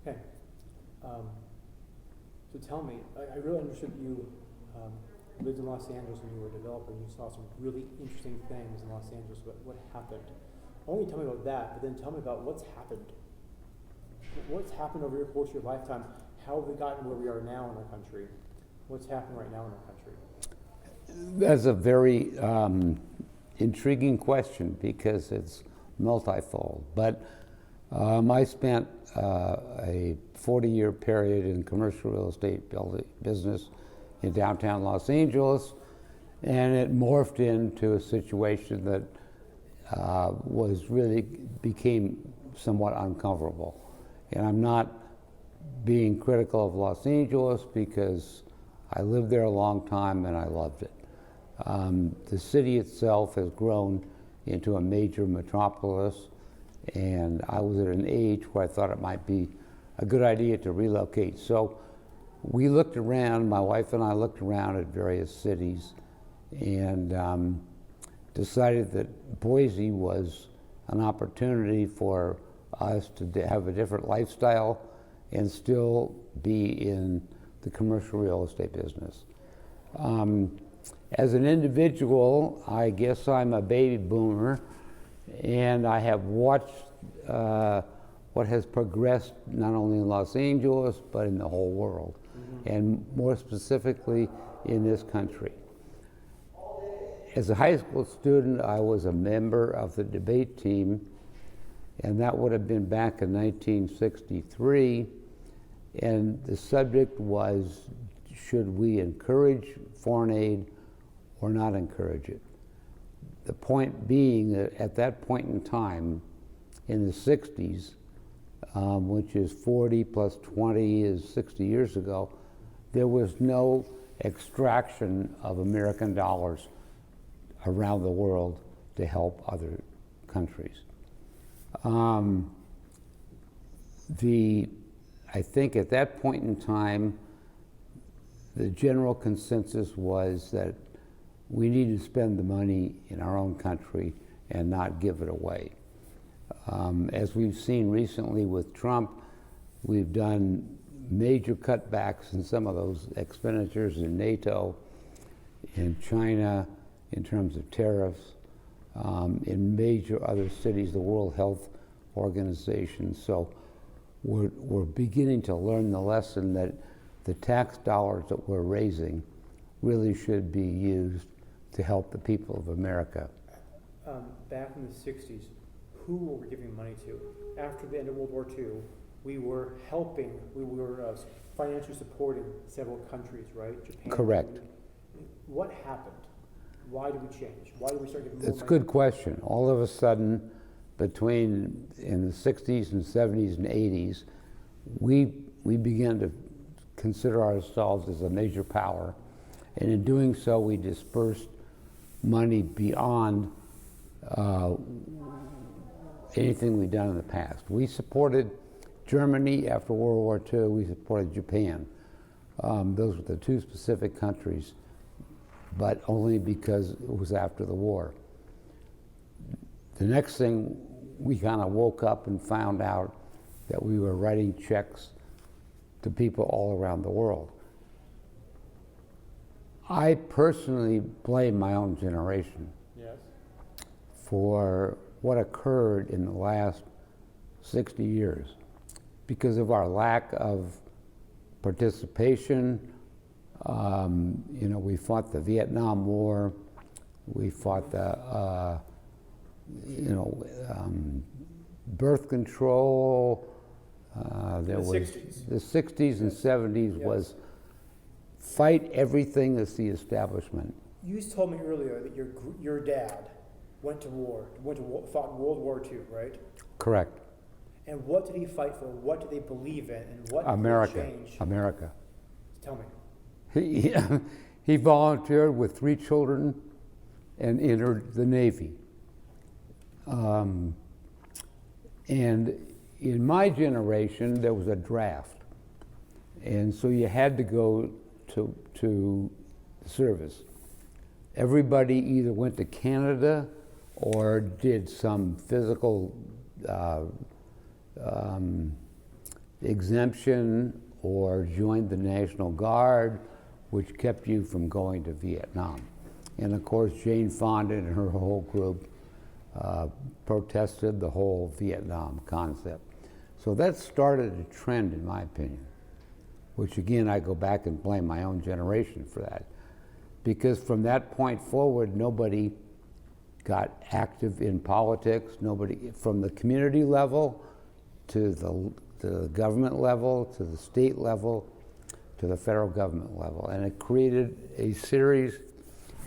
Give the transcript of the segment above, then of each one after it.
Okay. Um, so tell me, I really understood you lived in Los Angeles when you were a developer and you saw some really interesting things in Los Angeles. What happened? Only tell me about that, but then tell me about what's happened. What's happened over the course of your lifetime? How have we gotten where we are now in our country? What's happening right now in our country? That's a very intriguing question because it's multifold. But I spent a 40-year period in commercial real estate business in downtown Los Angeles, and it morphed into a situation that became somewhat uncomfortable. And I'm not being critical of Los Angeles because I lived there a long time and I loved it. The city itself has grown into a major metropolis, and I was at an age where I thought it might be a good idea to relocate. So we looked around, my wife and I looked around at various cities and decided that Boise was an opportunity for us to have a different lifestyle and still be in the commercial real estate business. As an individual, I guess I'm a baby boomer, and I have watched what has progressed not only in Los Angeles, but in the whole world, and more specifically in this country. As a high school student, I was a member of the debate team, and that would have been back in 1963, and the subject was, should we encourage foreign aid or not encourage it? The point being that at that point in time, in the 60s, which is 40 plus 20 is 60 years ago, there was no extraction of American dollars around the world to help other countries. I think at that point in time, the general consensus was that we need to spend the money in our own country and not give it away. As we've seen recently with Trump, we've done major cutbacks in some of those expenditures in NATO, in China, in terms of tariffs, in major other cities, the World Health Organization. So we're beginning to learn the lesson that the tax dollars that we're raising really should be used to help the people of America. Back in the 60s, who were we giving money to? After the end of World War II, we were financially supporting several countries, right? Japan. Correct. Germany. What happened? Why did we change? Why did we start giving more money? That's a good question. All of a sudden, between in the 60s and 70s and 80s, we began to consider ourselves as a major power, and in doing so, we dispersed money beyond anything we'd done in the past. We supported Germany after World War II. We supported Japan. Those were the two specific countries, but only because it was after the war. The next thing, we kind of woke up and found out that we were writing checks to people all around the world. I personally blame my own generation for what occurred in the last 60 years because of our lack of participation. We fought the Vietnam War, we fought the birth control. The 60s. The 60s and 70s was fight everything that's the establishment. You told me earlier that your dad went to war, fought in World War II, right? Correct. And what did he fight for? What did they believe in? And what America. did change? America. Tell me. He volunteered with 3 children and entered the Navy. And in my generation, there was a draft. And so you had to go to service. Everybody either went to Canada or did some physical exemption or joined the National Guard, which kept you from going to Vietnam. And of course, Jane Fonda and her whole group protested the whole Vietnam concept. So that started a trend, in my opinion, which again, I go back and blame my own generation for that. Because from that point forward, nobody got active in politics, nobody, from the community level to the government level, to the state level, to the federal government level. And it created a series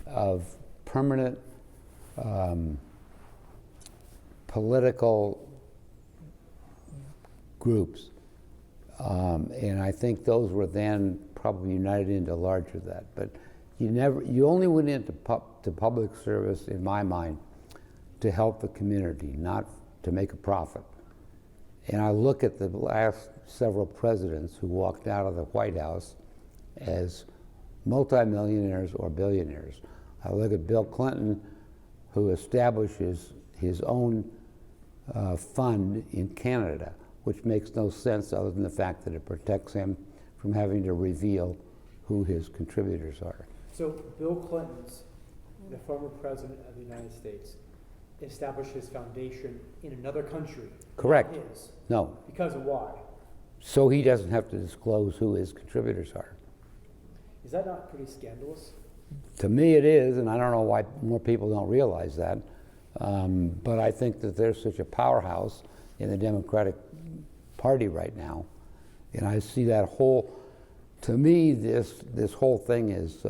of permanent political groups. And I think those were then probably united into larger that. But you only went into public service, in my mind, to help the community, not to make a profit. And I look at the last several presidents who walked out of the White House as multimillionaires or billionaires. I look at Bill Clinton, who establishes his own fund in Canada, which makes no sense other than the fact that it protects him from having to reveal who his contributors are. So Bill Clinton's, the former president of the United States, established his foundation in another country. Correct. Not his. No. Because of why? So he doesn't have to disclose who his contributors are. Is that not pretty scandalous? To me it is, and I don't know why more people don't realize that. But I think that there's such a powerhouse in the Democratic Party right now. And I see that whole, to me, this whole thing is,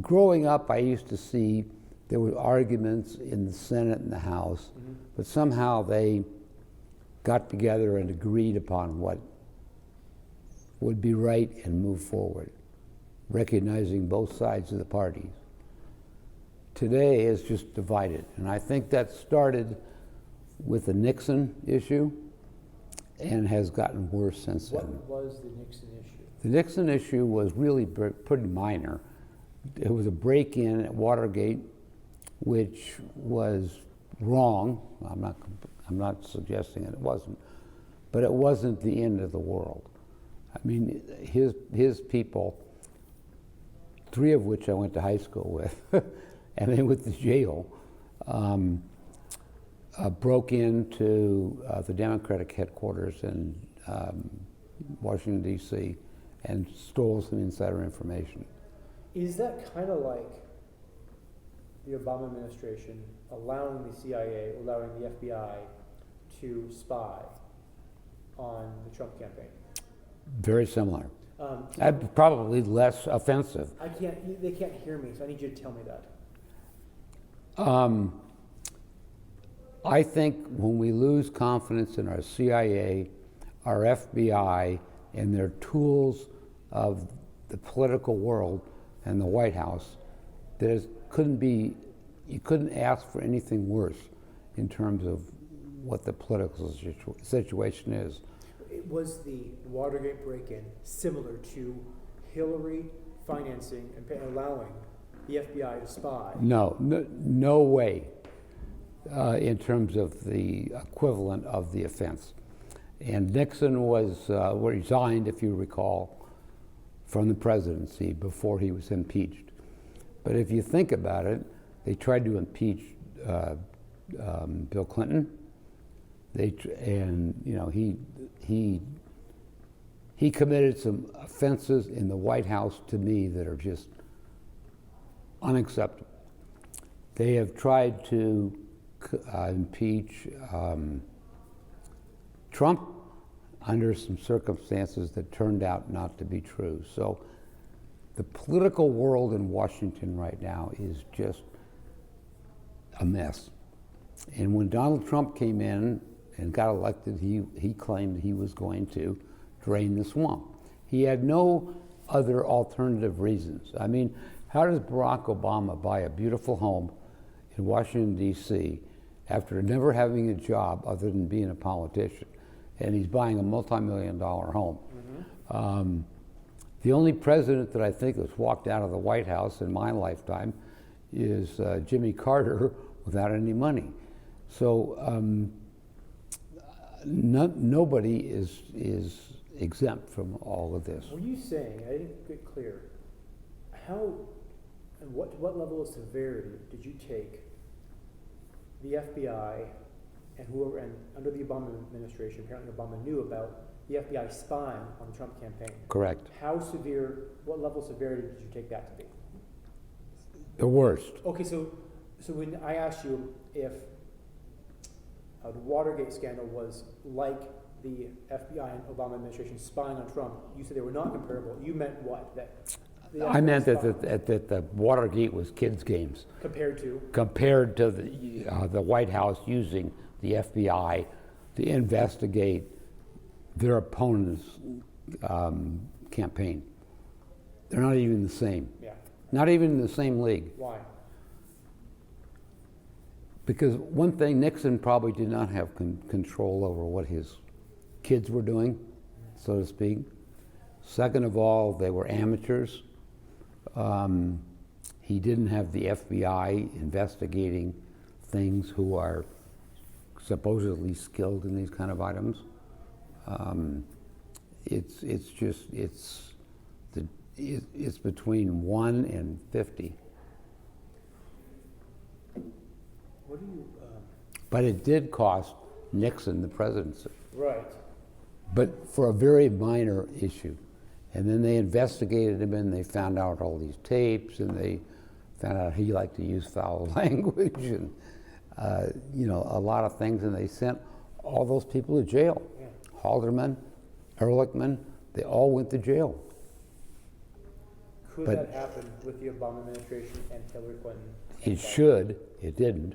growing up, I used to see there were arguments in the Senate and the House, but somehow they got together and agreed upon what would be right and move forward, recognizing both sides of the parties. Today is just divided, and I think that started with the Nixon issue and has gotten worse since then. What was the Nixon issue? The Nixon issue was really pretty minor. It was a break-in at Watergate, which was wrong. I'm not suggesting it wasn't, but it wasn't the end of the world. I mean, his people, 3 of which I went to high school with, and they went to jail, broke into the Democratic headquarters in Washington, D.C., and stole some insider information. Is that kind of like the Obama administration allowing the CIA, allowing the FBI to spy on the Trump campaign? Very similar. Probably less offensive. They can't hear me, so I need you to tell me that. I think when we lose confidence in our CIA, our FBI, and their tools of the political world and the White House, you couldn't ask for anything worse in terms of what the political situation is. Was the Watergate break-in similar to Hillary financing and allowing the FBI to spy? No way in terms of the equivalent of the offense. And Nixon was resigned, if you recall, from the presidency before he was impeached. But if you think about it, they tried to impeach Bill Clinton. He committed some offenses in the White House, to me, that are just unacceptable. They have tried to impeach Trump under some circumstances that turned out not to be true. So the political world in Washington right now is just a mess. And when Donald Trump came in and got elected, he claimed he was going to drain the swamp. He had no other alternative reasons. I mean, how does Barack Obama buy a beautiful home in Washington, D.C. after never having a job other than being a politician? And he's buying a multi-million-dollar home. Mm-hmm. The only president that I think has walked out of the White House in my lifetime is Jimmy Carter without any money. So nobody is exempt from all of this. Were you saying, I didn't get clear, how, and what level of severity did you take the FBI and whoever, and under the Obama administration, apparently Obama knew about the FBI spying on the Trump campaign? Correct. How severe, what level of severity did you take that to be? The worst. Okay, so when I asked you if the Watergate scandal was like the FBI and Obama administration spying on Trump, you said they were not comparable. You meant what? That the I FBI meant that spying the Watergate was kids' games compared to compared to the White House using the FBI to investigate their opponent's campaign. They're not even the same. yeah. Not even in the same league. Why? Because one thing, Nixon probably did not have control over what his kids were doing, so to speak. Second of all, they were amateurs. He didn't have the FBI investigating things who are supposedly skilled in these kind of items. It's between 1 and 50. What do you? But it did cost Nixon the presidency, Right. but for a very minor issue. And then they investigated him and they found out all these tapes and they found out he liked to use foul language and a lot of things, and they sent all those people to jail. Yeah. Haldeman, Ehrlichman, they all went to jail. Could But- that happen with the Obama administration and Hillary Clinton? It should, it didn't.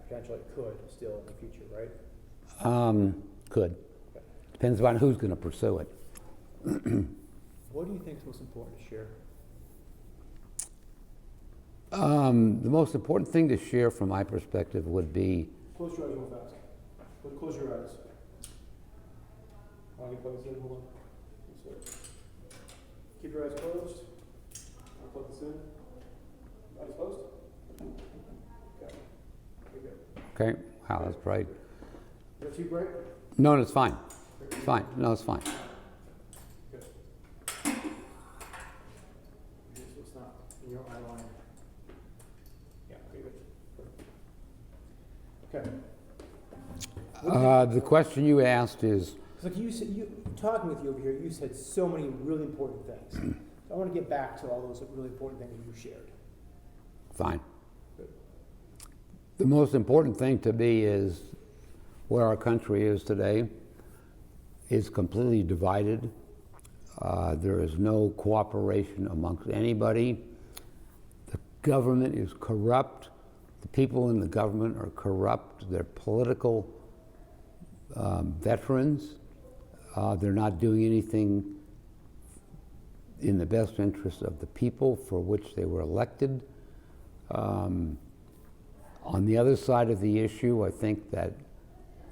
Potentially it could still in the future, right? Could. Depends on who's going to pursue it. What do you think is most important to share? The most important thing to share from my perspective would be Close your eyes real fast. Close your eyes. Want to plug this in? Hold on. Yes, sir. Keep your eyes closed. I'll plug this in. Eyes closed. Okay. You're good. okay. Wow, that's bright. Is that too bright? No, it's fine. It's fine. No, it's fine. Good. So it's not in your eye line. Yeah, okay, good. Okay. The question you asked is, It's like you said, talking with you over here, you said so many really important things. So I want to get back to all those really important things that you shared. fine. Good. The most important thing to me is where our country is today. It's completely divided. There is no cooperation amongst anybody. The government is corrupt. The people in the government are corrupt. They're political veterans. They're not doing anything in the best interest of the people for which they were elected. On the other side of the issue, I think that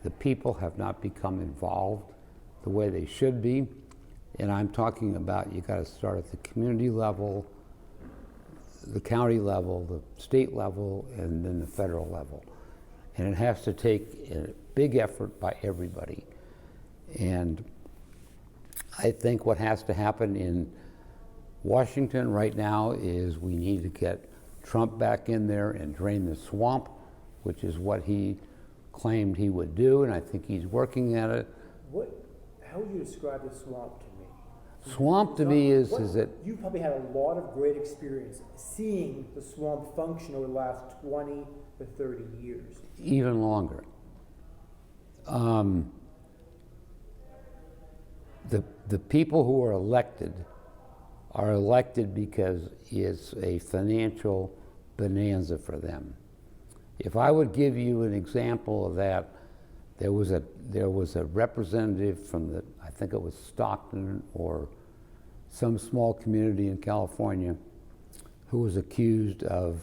the people have not become involved the way they should be. And I'm talking about you got to start at the community level, the county level, the state level, and then the federal level. And it has to take a big effort by everybody. And I think what has to happen in Washington right now is we need to get Trump back in there and drain the swamp, which is what he claimed he would do, and I think he's working at it. How would you describe the swamp to me? Swamp to me is that you probably had a lot of great experience seeing the swamp function over the last 20 to 30 years. even longer. The people who are elected because it's a financial bonanza for them. If I would give you an example of that, there was a representative from I think it was Stockton or some small community in California who was accused of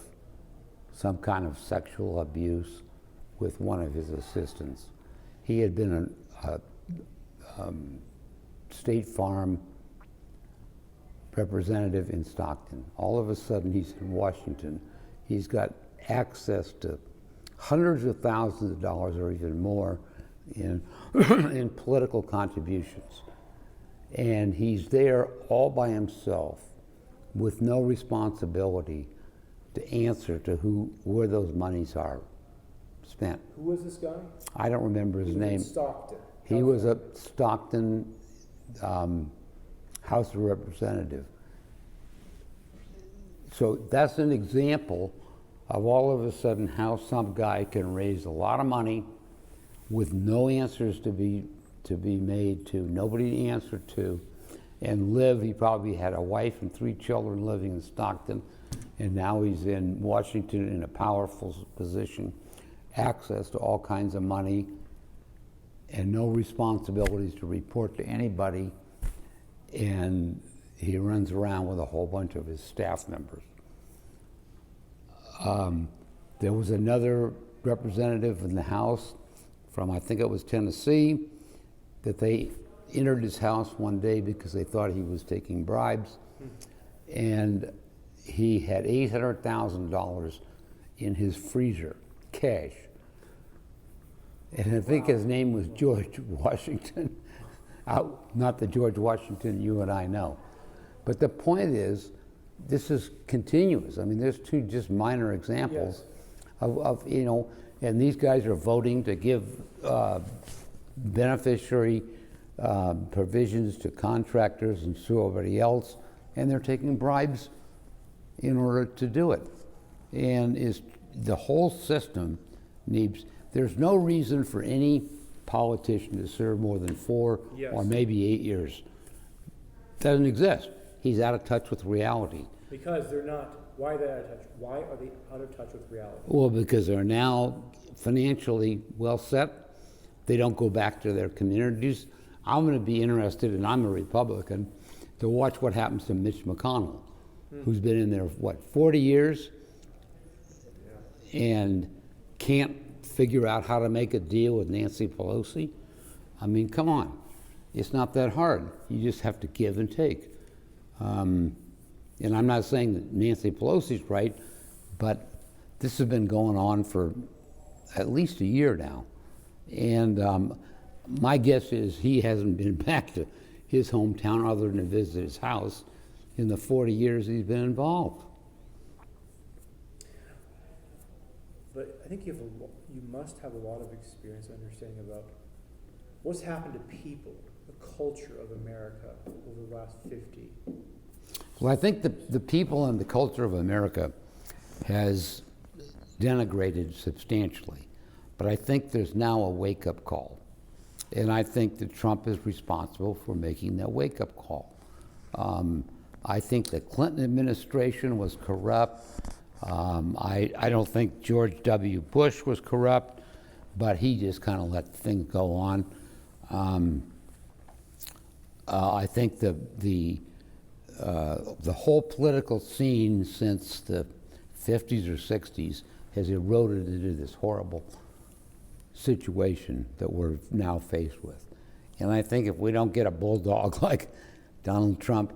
some kind of sexual abuse with one of his assistants. He had been a State Farm representative in Stockton. All of a sudden, he's in Washington. He's got access to hundreds of thousands of dollars or even more in, in political contributions. And he's there all by himself with no responsibility to answer to where those monies are spent. Who was this guy? I don't remember his He was in name. Stockton. He was a Stockton House of Representative. So that's an example of all of a sudden how some guy can raise a lot of money with no answers to be made to, nobody to answer to, and live. He probably had a wife and 3 children living in Stockton, and now he's in Washington in a powerful position, access to all kinds of money, and no responsibilities to report to anybody, and he runs around with a whole bunch of his staff members. There was another representative in the House from, I think it was Tennessee, that they entered his house one day because they thought he was taking bribes, and he had $800,000 in his freezer, cash. And I think his name was George Washington. Not the George Washington you and I know. But the point is, this is continuous. I mean, there's 2 just minor examples of, you know, and these guys are voting to give beneficiary provisions to contractors and sue everybody else, and they're taking bribes in order to do it. And the whole system needs, there's no reason for any politician to serve more than 4 or maybe 8 years. Doesn't exist. He's out of touch with reality. Because they're not. Why are they out of touch? Why are they out of touch with reality? Well, because they're now financially well set. They don't go back to their communities. I'm going to be interested, and I'm a Republican, to watch what happens to Mitch McConnell, who's been in there, 40 years, and can't figure out how to make a deal with Nancy Pelosi. I mean, come on. It's not that hard. You just have to give and take. And I'm not saying that Nancy Pelosi's right, but this has been going on for at least a year now. And my guess is he hasn't been back to his hometown other than to visit his house in the 40 years he's been involved. But I think you must have a lot of experience and understanding about what's happened to people, the culture of America over the last 50. Well, I think the people and the culture of America has denigrated substantially. But I think there's now a wake-up call. And I think that Trump is responsible for making that wake-up call. I think the Clinton administration was corrupt. I don't think George W. Bush was corrupt, but he just kind of let things go on. I think the whole political scene since the 50s or 60s has eroded into this horrible situation that we're now faced with. And I think if we don't get a bulldog like Donald Trump,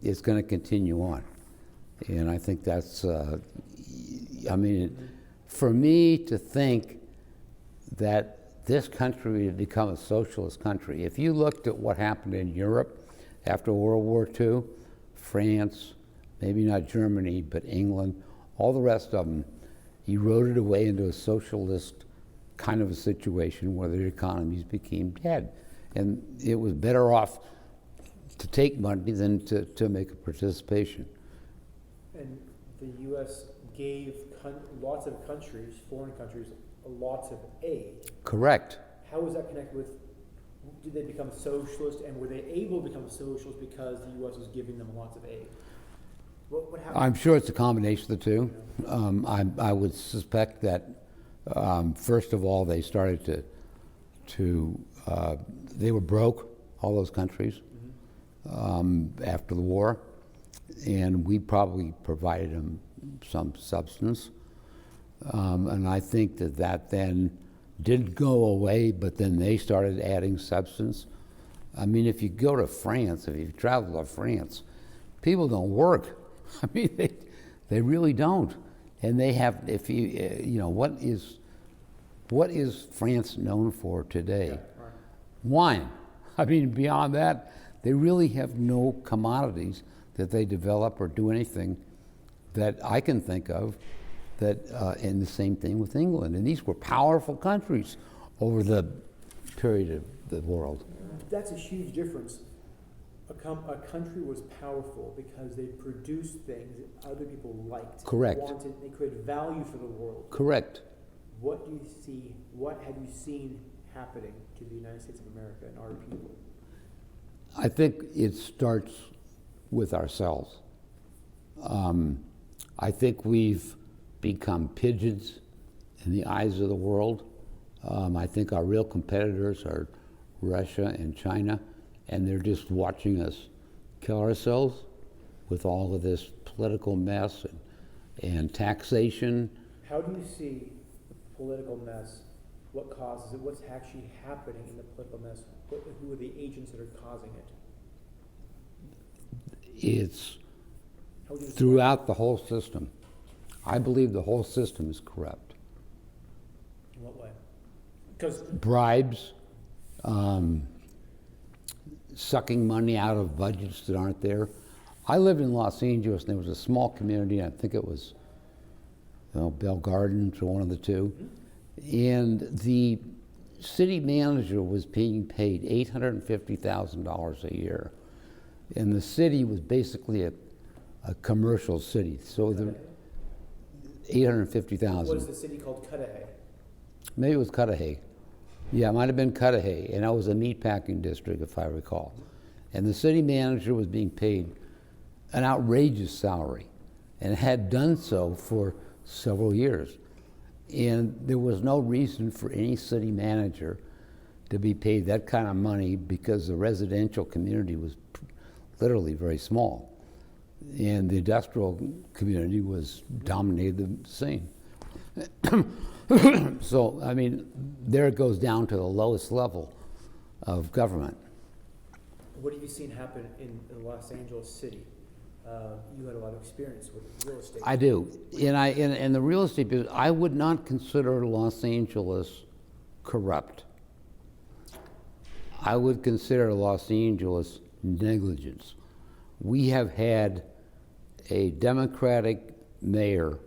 it's going to continue on. And I think that's, I mean, for me to think that this country would become a socialist country, if you looked at what happened in Europe after World War II, France, maybe not Germany, but England, all the rest of them eroded away into a socialist kind of a situation where their economies became dead. And it was better off to take money than to make a participation. And the U.S. gave lots of countries, foreign countries, lots of aid. Correct. How was that connected with, did they become socialist, and were they able to become socialist because the U.S. was giving them lots of aid? What happened? I'm sure it's a combination of the two. I would suspect that, first of all, they started they were broke, all those countries, after the war, and we probably provided them some substance. And I think that then didn't go away, but then they started adding substance. I mean, if you go to France, if you travel to France, people don't work. I mean, they really don't. And they have, if you, you know, what is France known for today? Yeah, right. Wine. I mean, beyond that, they really have no commodities that they develop or do anything that I can think of that, and the same thing with England. And these were powerful countries over the period of the world. That's a huge difference. A country was powerful because they produced things that other people liked, Correct. wanted, they created value for the world. Correct. What have you seen happening to the United States of America and our people? I think it starts with ourselves. I think we've become pigeons in the eyes of the world. I think our real competitors are Russia and China, and they're just watching us kill ourselves with all of this political mess and taxation. How do you see the political mess? What causes it? What's actually happening in the political mess? Who are the agents that are causing it? It's How would you describe throughout the whole system. I believe the whole system is corrupt. it? In what way? Because Bribes, sucking money out of budgets that aren't there. I lived in Los Angeles, and there was a small community, and I think it was Bell Gardens or one of the two. And the city manager was being paid $850,000 a year. And the city was basically a commercial city. So the what $850,000. is the city called? Cudahy. Maybe it was Cudahy. Yeah, it might have been Cudahy, and that was a meatpacking district, if I recall. And the city manager was being paid an outrageous salary, and had done so for several years. And there was no reason for any city manager to be paid that kind of money because the residential community was literally very small, and the industrial community was dominated the scene. So, I mean, there it goes down to the lowest level of government. What have you seen happen in Los Angeles City? You had a lot of experience with real estate. I do, and the real estate business, I would not consider Los Angeles corrupt. I would consider Los Angeles negligence. We have had a Democratic mayor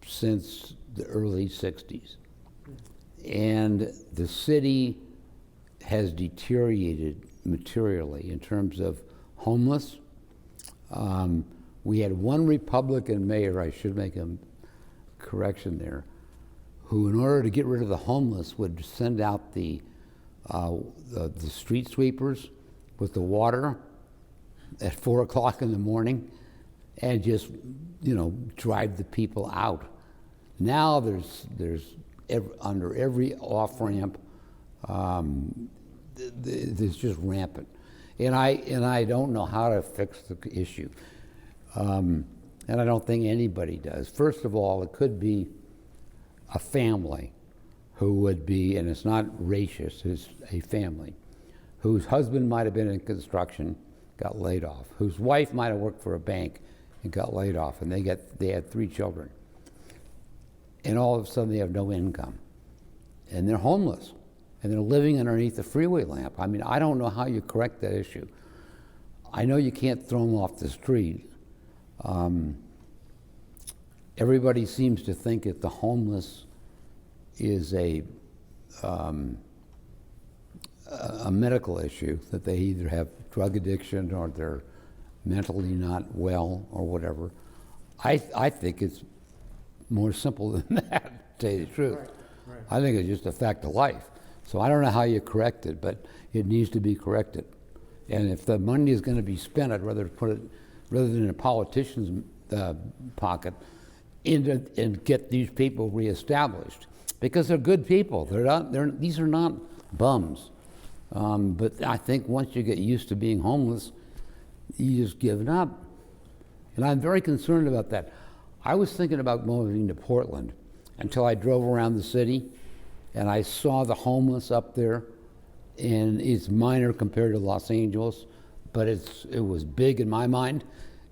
since the early 60s. And the city has deteriorated materially in terms of homeless. We had one Republican mayor, I should make a correction there, who in order to get rid of the homeless would send out the street sweepers with the water at 4 o'clock in the morning and just, drive the people out. Now there's under every off-ramp, there's just rampant. And I don't know how to fix the issue. And I don't think anybody does. First of all, it could be a family who would be, and it's not racist, it's a family, whose husband might have been in construction, got laid off, whose wife might have worked for a bank and got laid off, and they had 3 children. And all of a sudden they have no income. And they're homeless. And they're living underneath the freeway lamp. I mean, I don't know how you correct that issue. I know you can't throw them off the street. Everybody seems to think that the homeless is a medical issue, that they either have drug addiction or they're mentally not well or whatever. I think it's more simple than that, to tell you the truth. Right. I think it's just a fact of life. So I don't know how you correct it, but it needs to be corrected. And if the money is going to be spent, I'd rather put it, rather than in a politician's pocket, and get these people reestablished, because they're good people. These are not bums. But I think once you get used to being homeless, you just give it up. And I'm very concerned about that. I was thinking about moving to Portland until I drove around the city and I saw the homeless up there, and it's minor compared to Los Angeles, but it was big in my mind,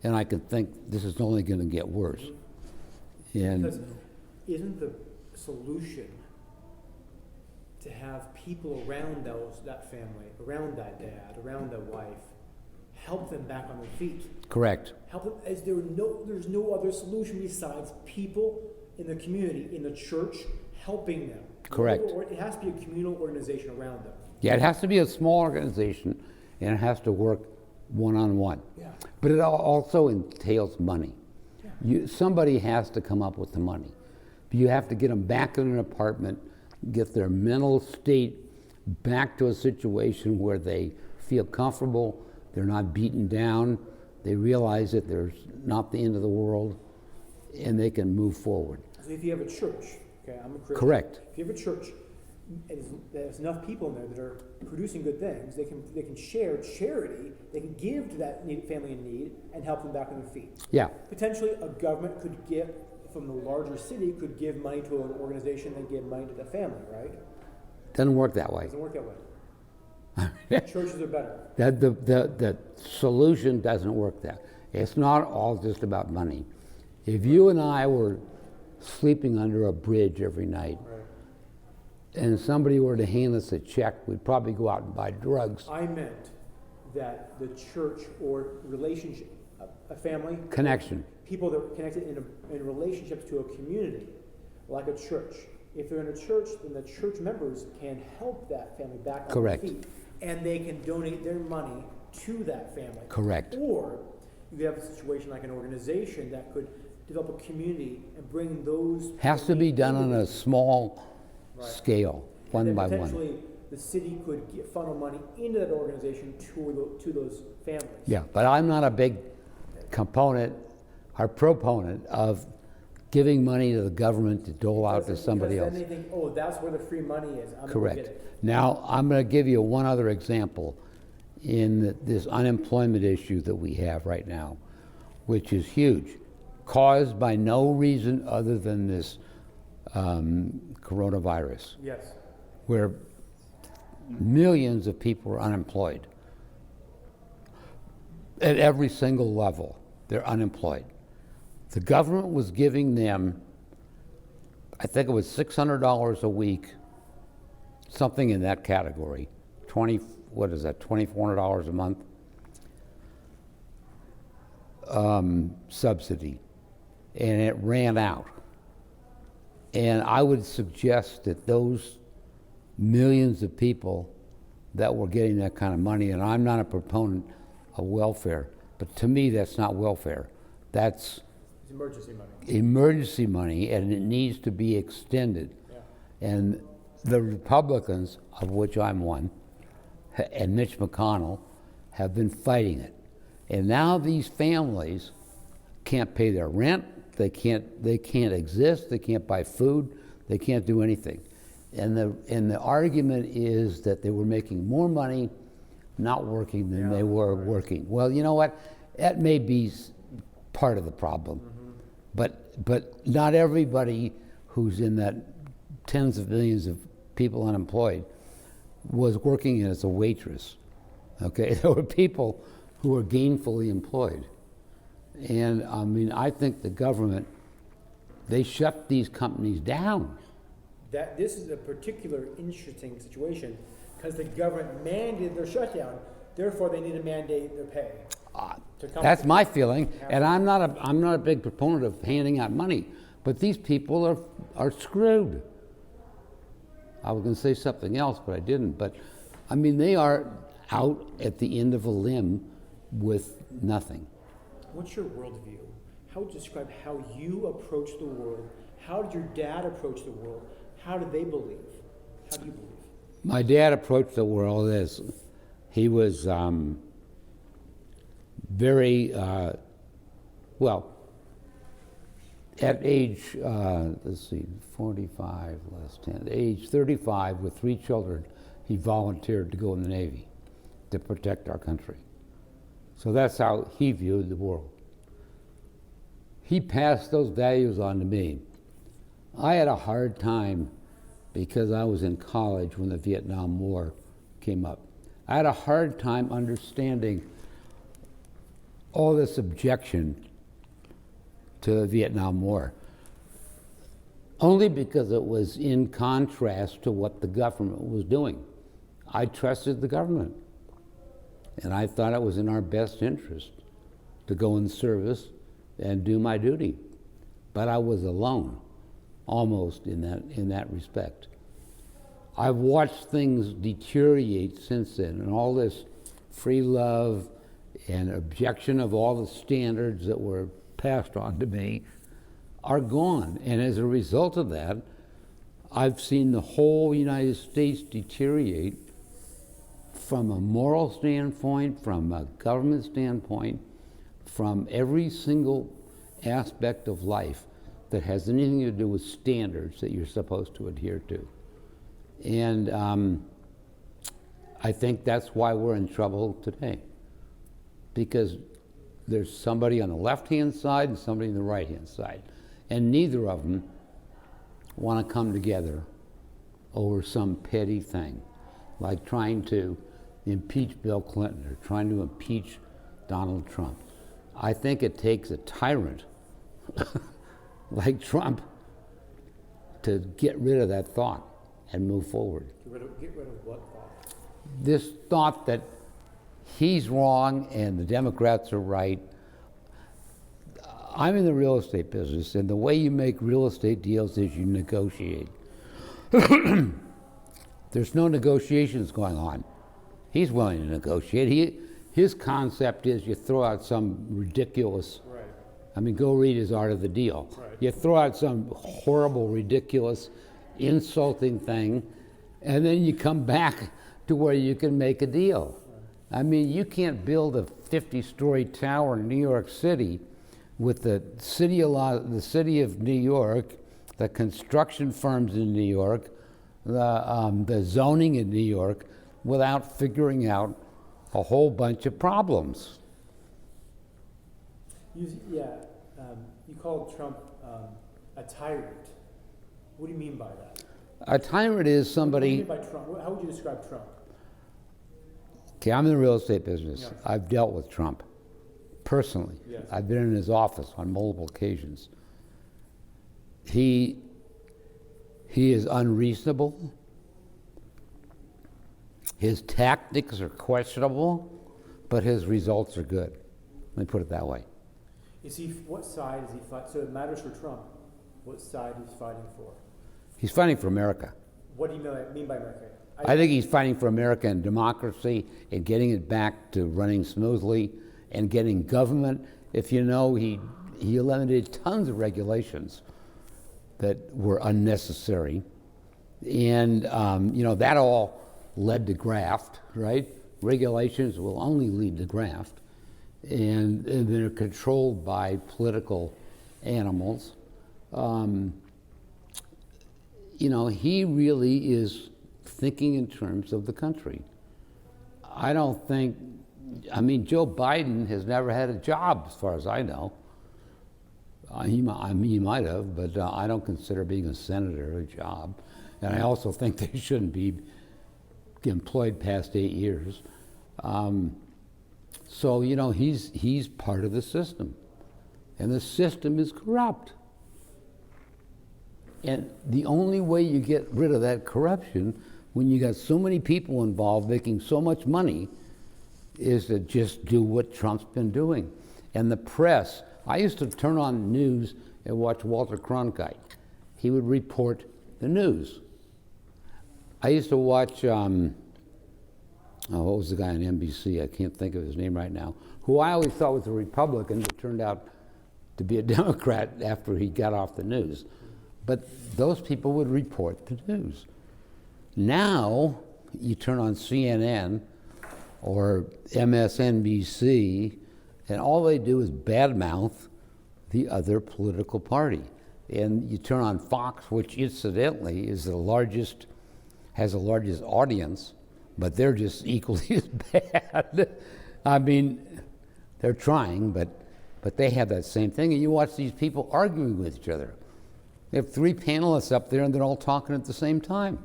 and I could think this is only going to get worse. And Because isn't the solution to have people around that family, around that dad, around that wife, help them back on their feet? correct, Help them, there's no other solution besides people in the community, in the church, helping them. Correct. Or it has to be a communal organization around them. yeah, it has to be a small organization, and it has to work one-on-one. Yeah. But it also entails money. Yeah. Somebody has to come up with the money. You have to get them back in an apartment, get their mental state back to a situation where they feel comfortable, they're not beaten down, they realize that there's not the end of the world, and they can move forward. So if you have a church, okay, I'm a Christian. Correct. If you have a church, and there's enough people in there that are producing good things, they can share charity, they can give to that family in need and help them back on their feet. Yeah, Potentially, a government could give, from the larger city, could give money to an organization and give money to the family, right? doesn't work that way. Doesn't work that way. Churches are better. The solution doesn't work that. It's not all just about money. If you and I were sleeping under a bridge every night, Right. and somebody were to hand us a check, we'd probably go out and buy drugs. I meant that the church or relationship, a family, Connection. people that are connected in relationships to a community, like a church. If they're in a church, then the church members can help that family back on Correct. their feet, and they can donate their money to that family. Correct. Or you have a situation like an organization that could develop a community and bring those. Has to be done on a small Right. scale, And one then by one. potentially the city could funnel money into that organization to those families. Yeah, but I'm not a big component or proponent of giving money to the government to dole out to somebody else. Because then they think, oh, that's where the free money is. I'm gonna Correct. get it. Now, I'm going to give you one other example in this unemployment issue that we have right now, which is huge, caused by no reason other than this coronavirus, Yes. where millions of people are unemployed. At every single level, they're unemployed. The government was giving them, I think it was $600 a week, something in that category. $2,400 a month subsidy, and it ran out. And I would suggest that those millions of people that were getting that kind of money, and I'm not a proponent of welfare, but to me that's not welfare. That's It's emergency money. emergency money, and it needs to be extended. Yeah. And the Republicans, of which I'm one, and Mitch McConnell, have been fighting it. And now these families can't pay their rent, they can't exist, they can't buy food, they can't do anything. And the argument is that they were making more money not working than they were working. Well, you know what? That may be part of the problem. But not everybody who's in that tens of millions of people unemployed was working as a waitress. Okay, there were people who were gainfully employed. And I mean, I think the government, they shut these companies down. This is a particular interesting situation because the government mandated their shutdown. Therefore, they need to mandate their pay. That's my feeling, and I'm not a big proponent of handing out money, but these people are screwed. I was going to say something else, but I didn't. But I mean, they are out at the end of a limb with nothing. What's your worldview? How would you describe how you approach the world? How did your dad approach the world? How did they believe? How do you believe? My dad approached the world as he was very, well, at age, let's see, 45 less 10, age 35 with 3 children, he volunteered to go in the Navy to protect our country. So that's how he viewed the world. He passed those values on to me. I had a hard time because I was in college when the Vietnam War came up. I had a hard time understanding all this objection to the Vietnam War. only because it was in contrast to what the government was doing. I trusted the government, and I thought it was in our best interest to go in service and do my duty. But I was alone, almost in that respect. I've watched things deteriorate since then, and all this free love and objection of all the standards that were passed on to me are gone. And as a result of that, I've seen the whole United States deteriorate from a moral standpoint, from a government standpoint, from every single aspect of life that has anything to do with standards that you're supposed to adhere to. And I think that's why we're in trouble today, because there's somebody on the left-hand side and somebody on the right-hand side, and neither of them want to come together over some petty thing, like trying to impeach Bill Clinton or trying to impeach Donald Trump. I think it takes a tyrant like Trump to get rid of that thought and move forward. Get rid of what thought? This thought that he's wrong and the Democrats are right. I'm in the real estate business, and the way you make real estate deals is you negotiate. There's no negotiations going on. He's willing to negotiate. His concept is you throw out some ridiculous, Right. I mean, go read his Art of the Deal. Right. You throw out some horrible, ridiculous, insulting thing, and then you come back to where you can make a deal. Right. I mean, you can't build a 50-story tower in New York City with the city of New York, the construction firms in New York, the zoning in New York, without figuring out a whole bunch of problems. You called Trump a tyrant. What do you mean by that? A tyrant is What do somebody. you mean by Trump? How would you describe Trump? Okay, I'm in the real estate business. Yes. I've dealt with Trump personally. Yes. I've been in his office on multiple occasions. He is unreasonable. His tactics are questionable, but his results are good. Let me put it that way. What side is he fighting? So it matters for Trump what side he's fighting for. He's fighting for America. What do you mean by America? I think he's fighting for America and democracy and getting it back to running smoothly and getting government. If you know, he eliminated tons of regulations that were unnecessary. And, that all led to graft, right? Regulations will only lead to graft. And they're controlled by political animals. He really is thinking in terms of the country. Joe Biden has never had a job, as far as I know. He might have, but I don't consider being a senator a job. And I also think they shouldn't be employed past 8 years. He's part of the system. And the system is corrupt. And the only way you get rid of that corruption, when you got so many people involved making so much money, is to just do what Trump's been doing. And the press, I used to turn on the news and watch Walter Cronkite. He would report the news. I used to watch, what was the guy on NBC? I can't think of his name right now, who I always thought was a Republican, but turned out to be a Democrat after he got off the news. But those people would report the news. Now, you turn on CNN or MSNBC, and all they do is badmouth the other political party. And you turn on Fox, which incidentally has the largest audience, but they're just equally as bad. I mean, they're trying, but they have that same thing. And you watch these people arguing with each other. They have 3 panelists up there, and they're all talking at the same time.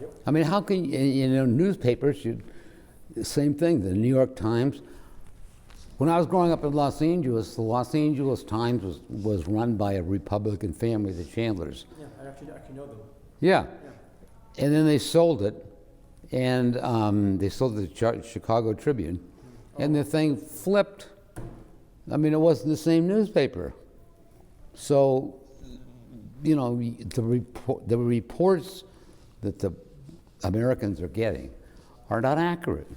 Yep. I mean, how can newspapers? The same thing. The New York Times. When I was growing up in Los Angeles, the Los Angeles Times was run by a Republican family, the Chandlers. Yeah, I actually know them. Yeah. Yeah. And then they sold it, and they sold it to the Chicago Tribune, and the thing flipped. I mean, it wasn't the same newspaper. So, you know, the reports that the Americans are getting are not accurate.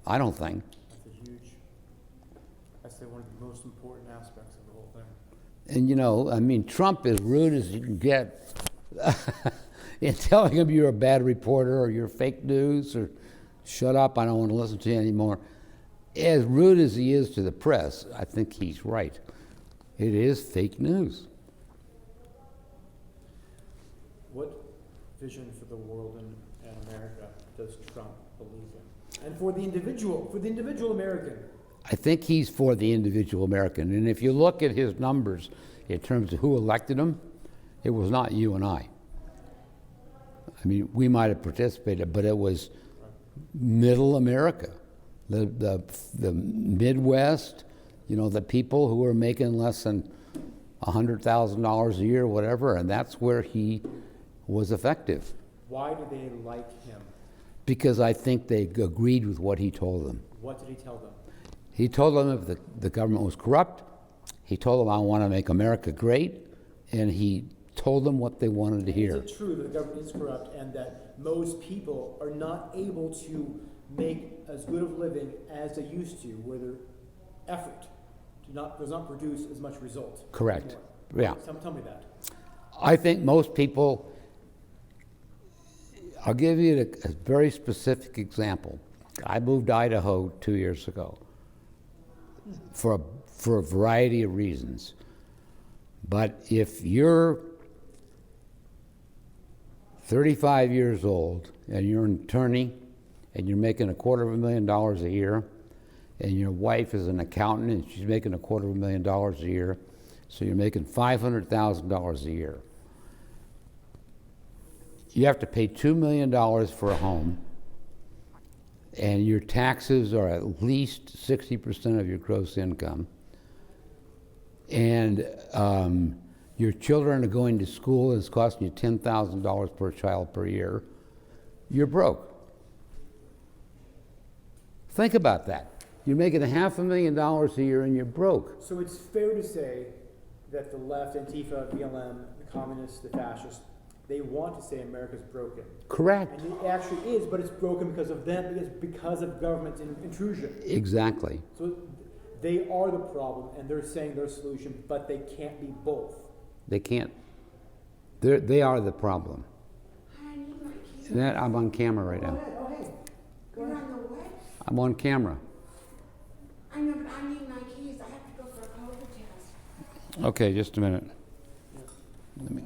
I don't think. That's one of the most important aspects of the whole thing. And you know, I mean, Trump, as rude as you can get in telling him you're a bad reporter or you're fake news or shut up, I don't want to listen to you anymore. As rude as he is to the press, I think he's right. It is fake news. What vision for the world and America does Trump believe in? And for the individual American. I think he's for the individual American. And if you look at his numbers in terms of who elected him, it was not you and I. I mean, we might have participated, but it was middle America, the Midwest, you know, the people who were making less than $100,000 a year, whatever, and that's where he was effective. Why do they like him? Because I think they agreed with what he told them. What did he tell them? He told them if the government was corrupt, he told them, I want to make America great, and he told them what they wanted to hear. Is it true that the government is corrupt and that most people are not able to make as good of living as they used to, where their effort does not produce as much result? Correct. Anymore? Yeah. Tell me that. I think most people, I'll give you a very specific example. I moved to Idaho 2 years ago for a variety of reasons. But if you're 35 years old and you're an attorney and you're making $250,000 a year, and your wife is an accountant and she's making $250,000 a year, so you're making $500,000 a year. You have to pay $2 million for a home, and your taxes are at least 60% of your gross income, and your children are going to school and it's costing you $10,000 per child per year. You're broke. Think about that. You're making $500,000 a year and you're broke. So it's fair to say that the left, Antifa, BLM, the communists, the fascists, they want to say America's broken. Correct. And it actually is, but it's broken because of them, because of government intrusion. Exactly. So they are the problem, and they're saying their solution, but they can't be both. They can't. They are the problem. That, I'm on camera right now. Oh, hey. You're on the what? I'm on camera. I know, but I need my keys. I have to go for a COVID test. Okay, just a minute. Let me.